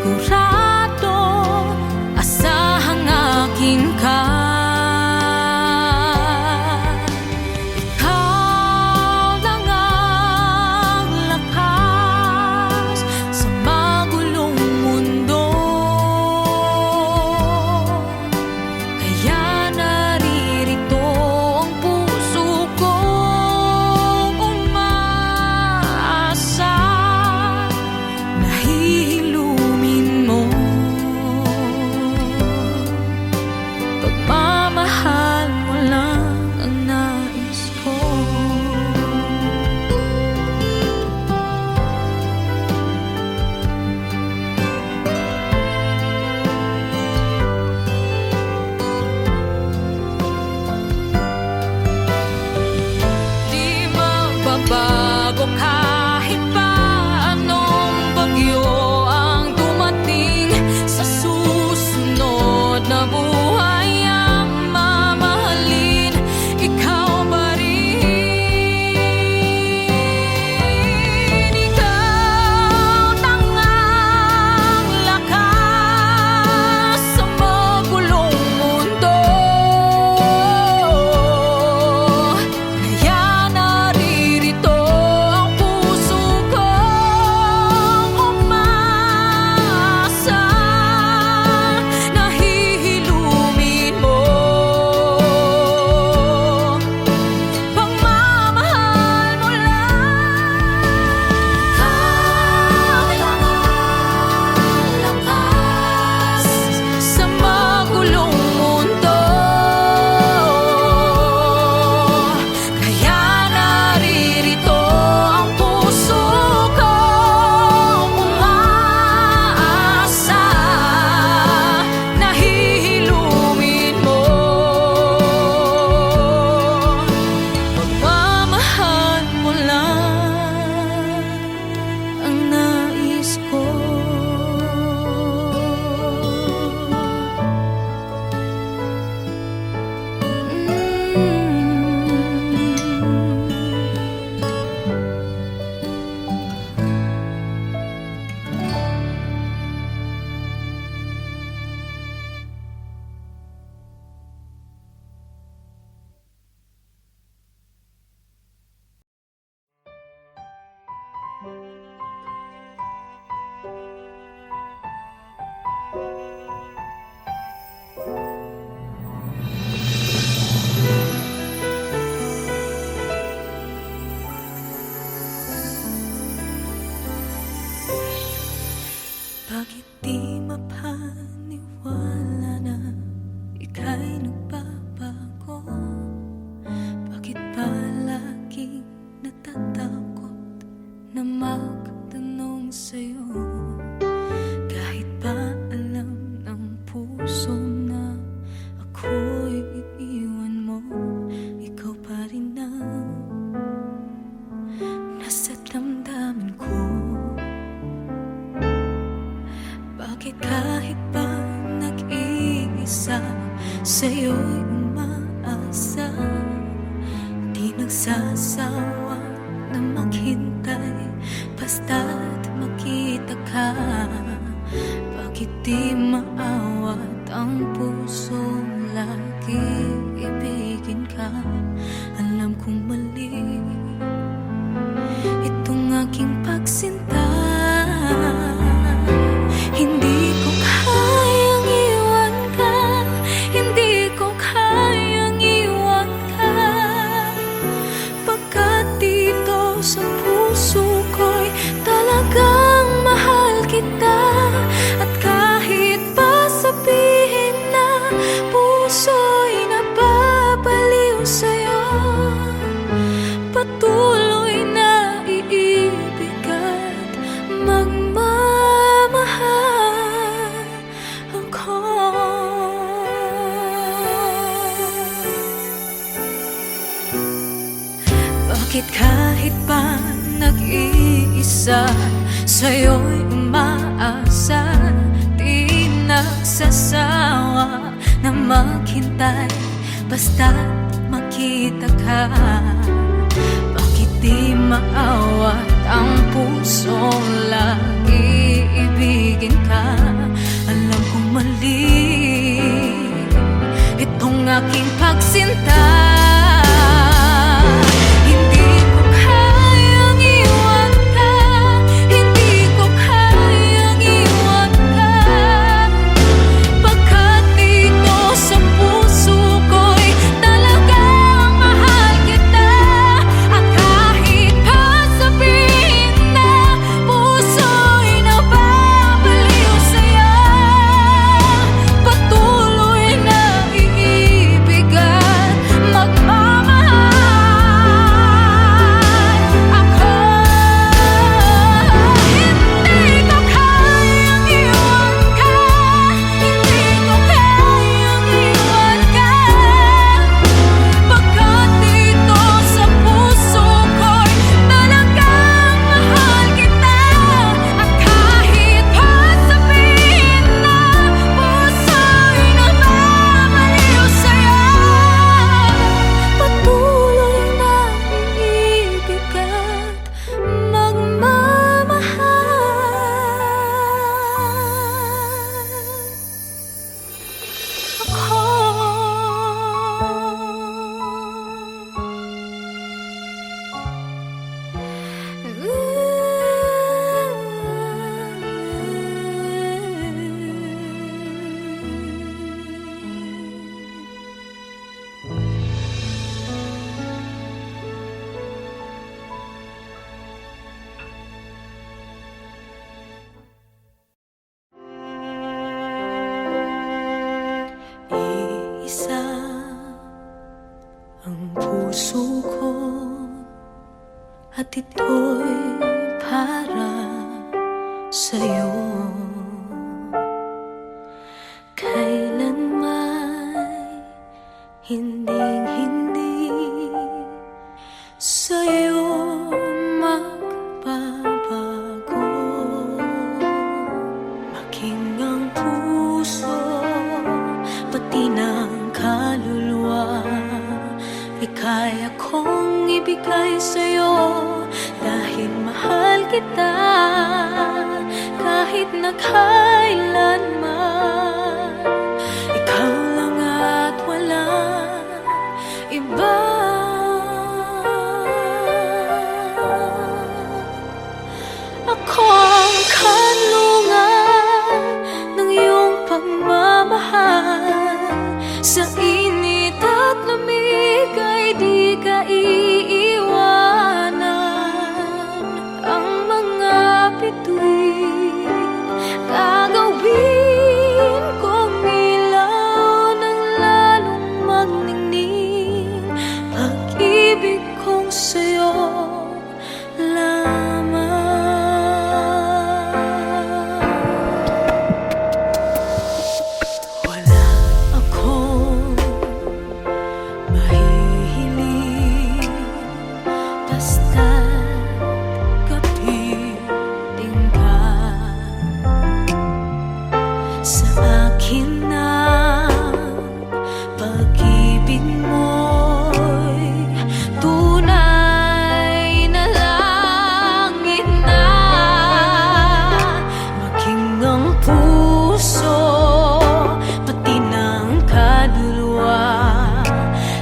sigurado, asahang akin ka. Ikaw lang ang lakas sa magulong mundo, kaya naririto ang puso kong umaasa. Nahihilumin mo, pagmamahal mo lang ang nais ko. Di magbabago kahit pa anong bagyo ang dumating sa susunod na buhay ang mamahalin. Ikaw pa rin, ikaw tangang lakas sa magulong mundo, kaya naririto ang puso kong umaasa. Nahihilumin mo, pagmamahal mo lang. Ikaw lang ang lakas sa magulong mundo, kaya naririto ang puso kong umaasa. Nahihilumin mo, pagmamahal mo lang ang nais ko. Bakit di mapaniwala na ika'y nagbabago? Bakit palaging natatakot na magtanong sa'yo? Kahit pa alam ng puso na ako'y iiwan mo, ikaw pa rin ang nasa damdamin ko. Bakit kahit pa nag-iisa sa'yo'y umaasa, di nagsasawa na maghintay basta't makita ka? Bakit di maawat ang puso lagi ibigin ka? Alam kong mali itong aking pagsinta. Hindi ko kayang iwan ka, hindi ko kayang iwan ka, pagkat dito sa puso ko'y talagang mahal kita. At kahit pa sabihin na puso'y napapaliw sa'yo, patuloy na iibig at magmamahal ako. Bakit kahit pa nag-iisa sa'yo'y umaasa, di nagsasawa na maghintay basta't makita ka? Bakit di maawa ang pusong lagi ibigin ka. Alam kong mali itong aking pagsinta. Hindi ko kayang iwan ka, hindi ko kayang iwan ka, pagkat dito sa puso ko'y talagang mahal kita. At kahit pa sabihin na puso'y nababaliw sa'yo, patuloy na iibig at magmamahal ako. Hindi ko kayang iwan ka, hindi ko kayang iwan ka, pagkat dito sa puso ko'y talagang mahal kita. At kahit pa sabihin na puso'y nababaliw sa'yo, patuloy na iibig at isa ang puso ko at ito'y para sa'yo. Kailanman hinding-hindi sa'yo magbabago. Maging ang puso pati ng kaluluwa ay kaya kong ibigay sa'yo, dahil mahal kita kahit na kailanman. Ikaw lang at walang iba. Ako ang kanlungan ng iyong pagmamahal. Sa init at lamig ay di ka iiwanan. Ang mga bituin gagawin kong ilaw ng lalong magningning. Pag-ibig kong sa'yo lamang. Wala akong mahihiling, basta't kapiling ka. Sa akin ang pag-ibig mo'y tunay na langit na. Maging ang puso pati ng kaluluwa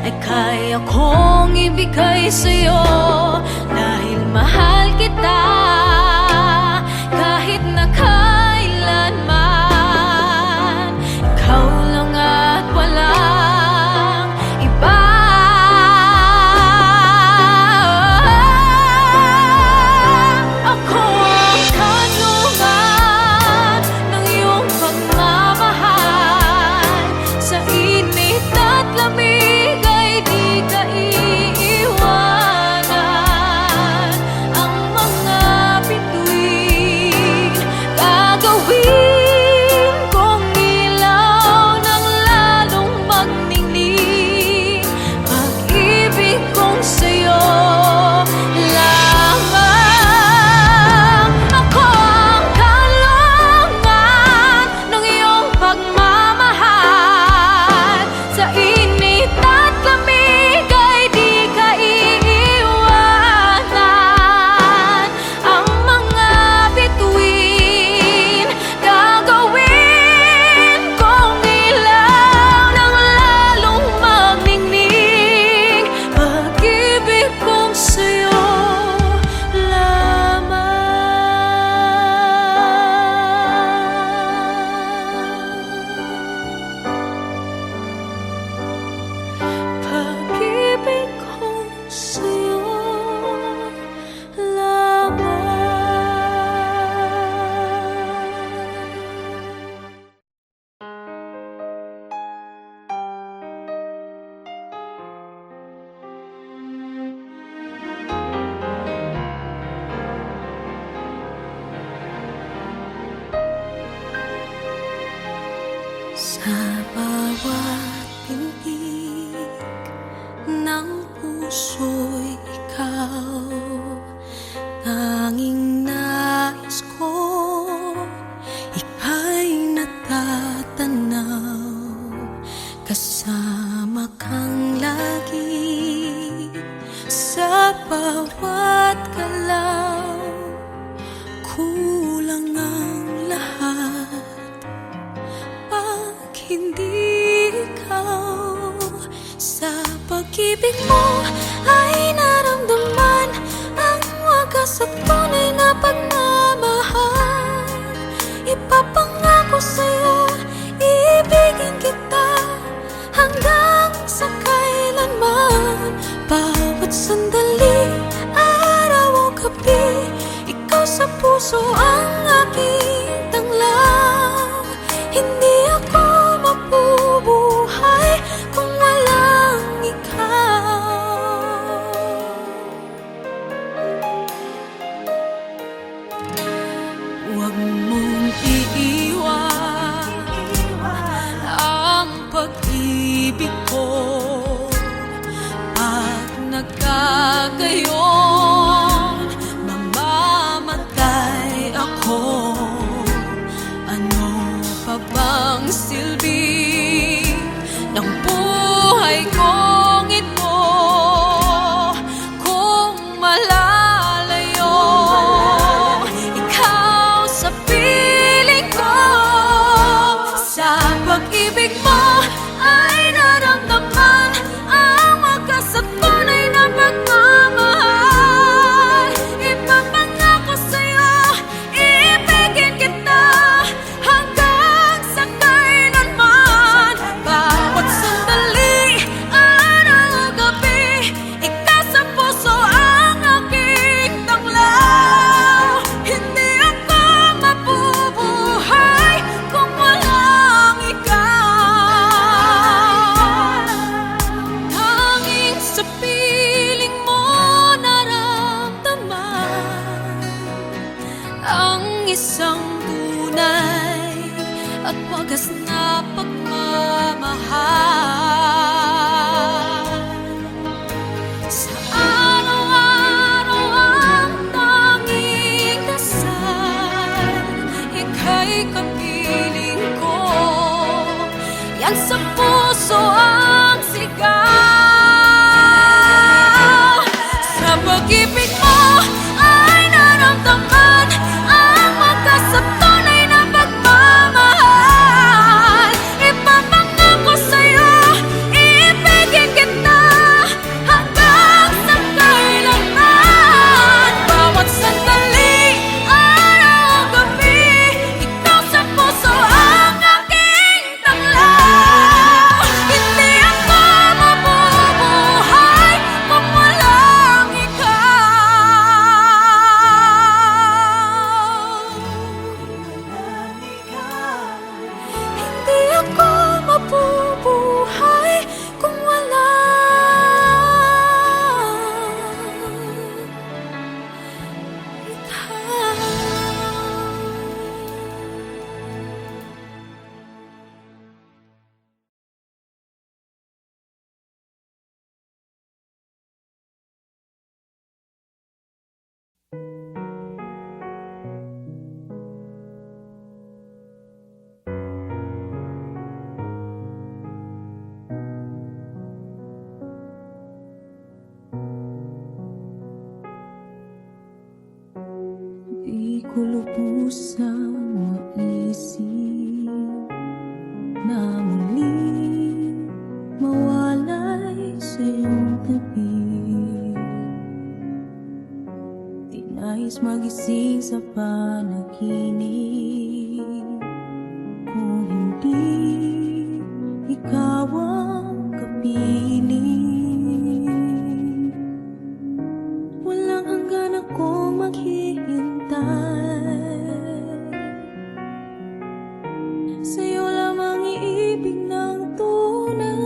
ay kaya kong ibigay sa'yo, dahil mahal kita kahit na kailanman. Ikaw lang at walang iba. Ako ang kanlungan ng iyong pagmamahal. Sa init at lamig ay di ka iiwanan. Sa bawat pintig ng puso'y ikaw, tanging nais ko, ika'y natatanaw. Kasama kang lagi sa bawat galaw, kulang ang lahat pag hindi ikaw. Sa pag-ibig mo ay naramdaman ang wagas at tunay na pagmamahal. Ipapangako sa'yo, iibigin kita hanggang sa kailanman. Bawat sandali, araw o gabi, ikaw sa puso ang aking tanglaw. Hindi ako mabubuhay kung walang ikaw. Huwag mong iiwan ang pag-ibig ko. Pag nagkagayon, mamamatay ako. Ano pa bang silbi ng buhay kong ito kung malalayo ikaw sa piling ko? Sa pag-ibig mo ay naramdaman ang wagas at tunay na pagmamahal. Ipapangako sa'yo, iibigin kita hanggang sa kailanman. Bawat sandali, araw o gabi, ikaw sa puso ang aking tanglaw. Hindi ako mabubuhay kung walang ikaw. Tanging sa piling mo naramdaman ang isang tunay at wagas na pagmamahal. Sa araw-araw ang tanging dasal, ika'y kapiling ko. Yan sa puso ang sigaw. Sa pag-ibig mo ay naramdaman ang wagas at tunay na pagmamahal. Ipapangako sa'yo, iibigin kita hanggang sa kailanman. Bawat sandali, araw o gabi, ikaw sa puso ang aking tanglaw. Hindi ako mabubuhay kung walang ikaw. Hindi ako mabubuhay kung walang ikaw. Di ko lubusang maisip na muling mawalay sa iyong tabi. Di nais magising sa panaginip kung hindi ikaw ang kapiling. Walang hanggan ako maghihintay, sa'yo lamang iibig ng tunay.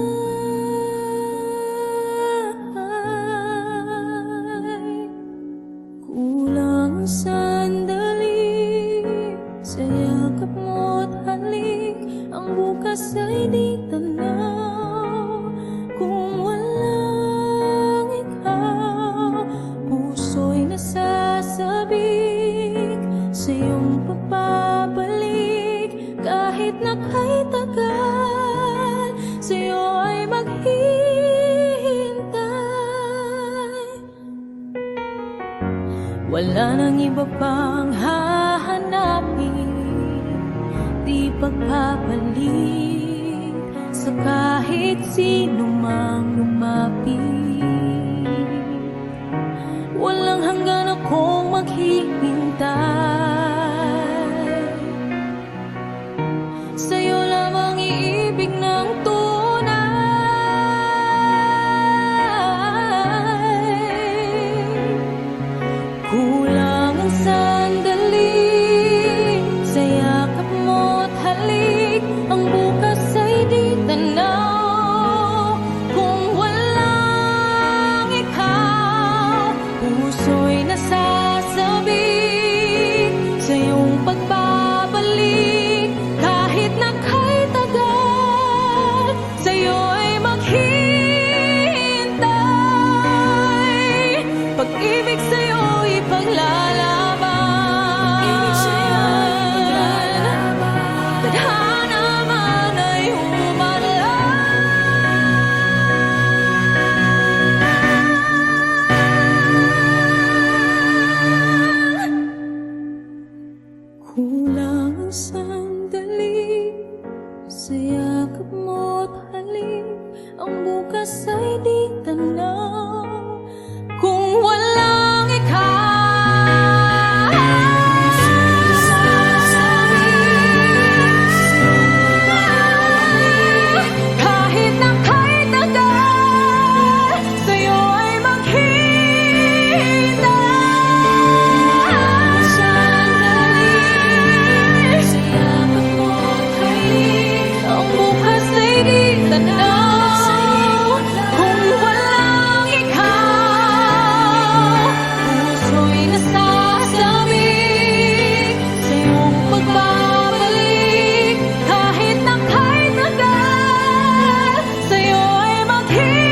Kulang sandali, bukas ay di tanaw. Kung walang ikaw, puso'y nasasabik sa iyong pagbabalik. Kahit na kay tagal, sa'yo ay maghihintay. Wala nang iba pang hahanapin, di pagpapalit sa kahit sino mang lumapit. Walang hanggan akong maghihintay, sa'yo lamang iibig ng tunay. Kulang ang sandali sa yakap mo't halik, ang bukas ay di tanaw. Kung walang ikaw, puso'y nasasabik sa iyong pagbabalik. Kahit na kay tagal, sa'yo ay maghihintay. Pag-ibig sa'yo'y paglalaban, tadhana man ay humadlang. Kulang ang sandali sa yakap mo't halik, ang bukas ay di tanaw. Kung walang ikaw, kahit na kay tagal, sa'yo ay maghihintay. Sandali sa yakap mo't halik, ang bukas ay di tanaw. Kung walang ikaw, puso'y nasasabik sa iyong pagbabalik. Kahit na kay tagal, sa'yo ay maghihintay.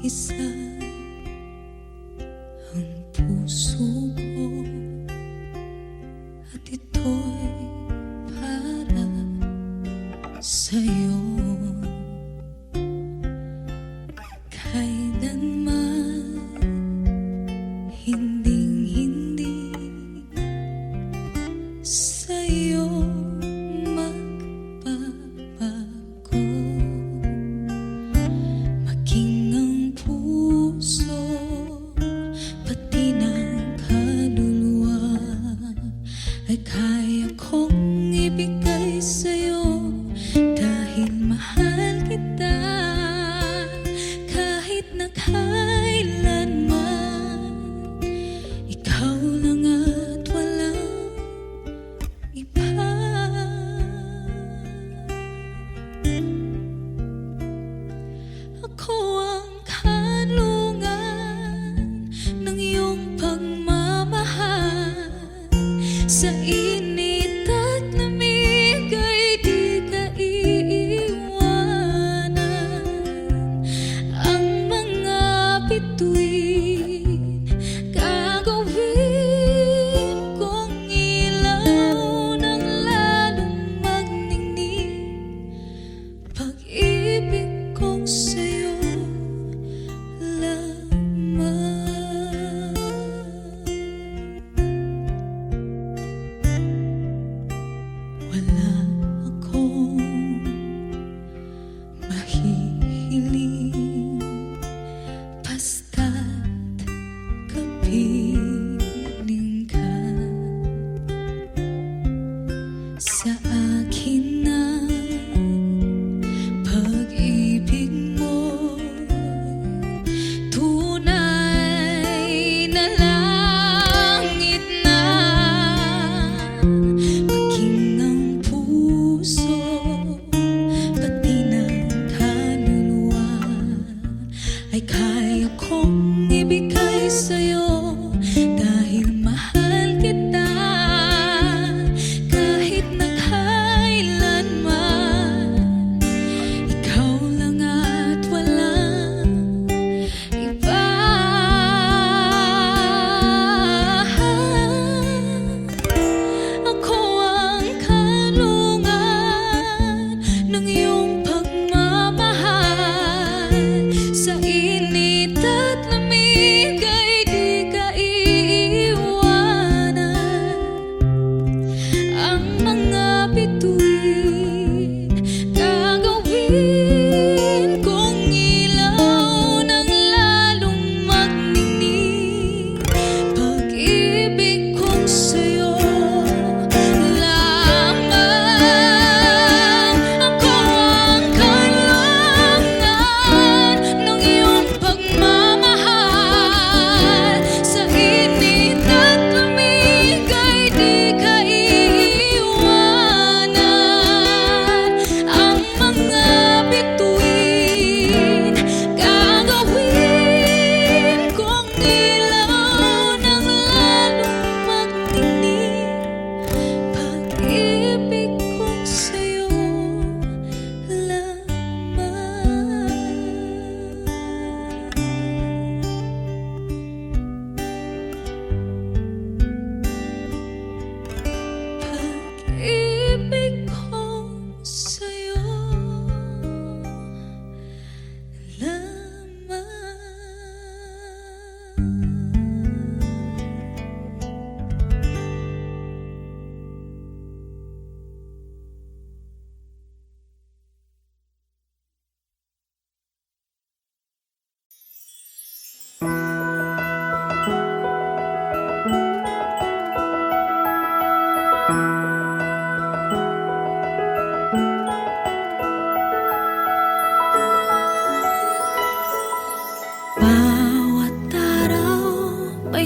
Isa ang puso ko at ito'y para sa'yo. Kailanman hinding-hindi sa'yo magbabago. Maging ang puso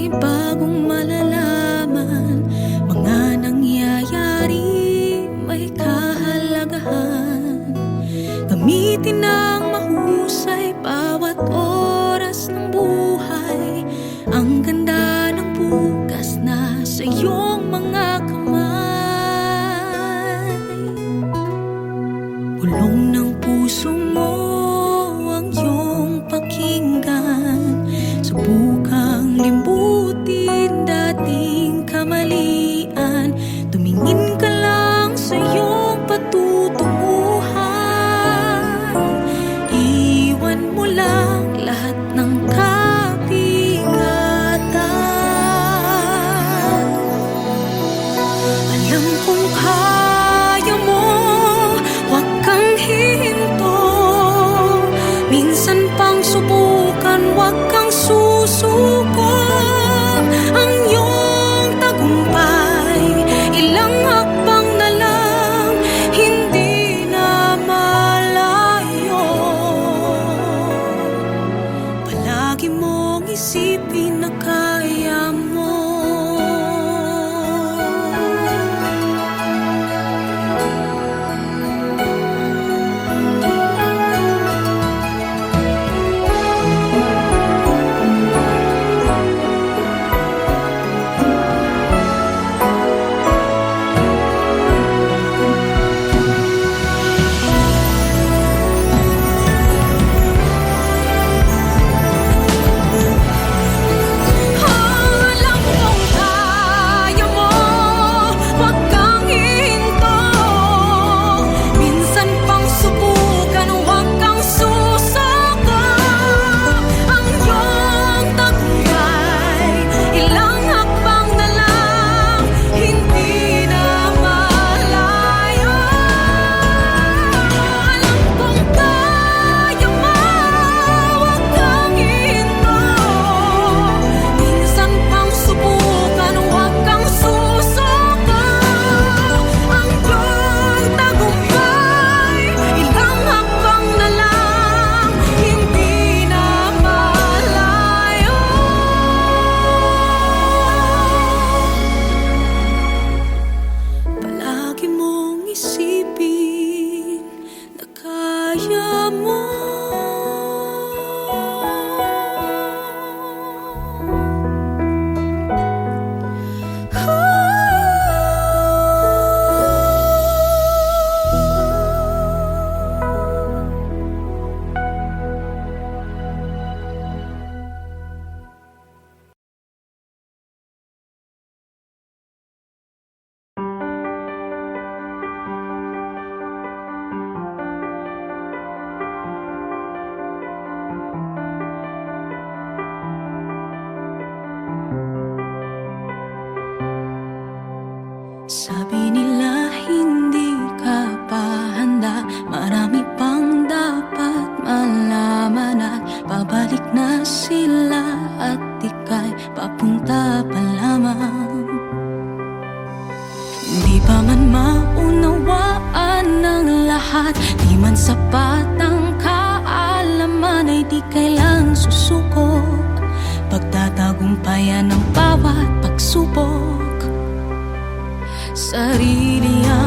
may bagong malalaman. Mga nangyayari may kahalagahan. Gamitin ng mahusay bawat oras ng buhay. Ang ganda ng bukas na sa iyong mga kamay. Bulong ng puso mo ang iyong pakinggan. Subukang limbutin dating kamalian. Tumingin ka lang sa iyong patutunguhan. Iwan mo lang lahat ng kabigatan. Alam kong kaya mo, huwag kang hihinto. Minsan pang subukan, huwag kang susuko. Ang iyong tagumpay, ilang hakbang na lang, hindi na malayo. Palagi mong isipin na kaya mo. Alam kong kaya mo, huwag kang hihinto. Minsan pang subukan, huwag kang susuko. Ang iyong tagumpay, ilang hakbang na lang, hindi na malayo. Alam kong kaya mo, huwag kang hihinto. Minsan pang subukan, huwag kang susuko. Ang iyong tagumpay, ilang hakbang na lang, hindi na malayo. Palagi mong isipin na kaya mo. Sabi nila hindi ka pa handa, marami pang dapat malaman. At babalik na sila at ika'y papunta pa lamang. Hindi pa man maunawaan ng lahat, di man sapat ang kaalaman, ay di kailang susuko. Pagtatagumpayan ng bawat pagsubok. Sarili ang